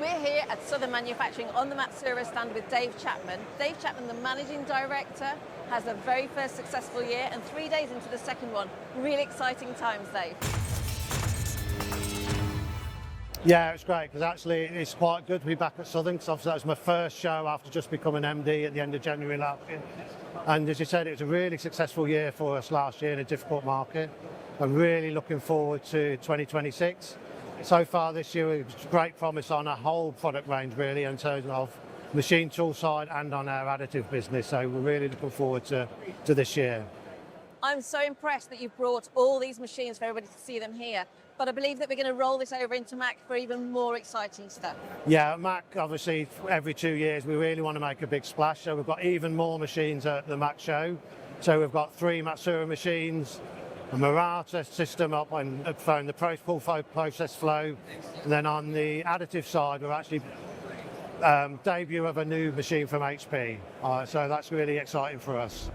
We're here at Southern Manufacturing on the Matsuura stand with Dave Chapman. Dave Chapman, the Managing Director, has a very first successful year and 3 days into the second one. Really exciting times, Dave. Yeah, it's great because actually it's quite good to be back at Southern because obviously that was my first show after just becoming MD at the end of January last year. And as you said, it was a really successful year for us last year in a difficult market. I'm really looking forward to 2026. So far this year, it's great promise on our whole product range really in terms of machine tool side and on our additive business. So we're really looking forward to this year. I'm so impressed that you've brought all these machines for everybody to see them here. But I believe that we're going to roll this over into MACH for even more exciting stuff. Yeah, MACH, obviously, every 2 years, we really want to make a big splash. So we've got even more machines at the MACH show. So we've got 3 Matsuura machines, a Murata system up on the process flow. And then on the additive side, we're actually debut of a new machine from HP. So that's really exciting for us.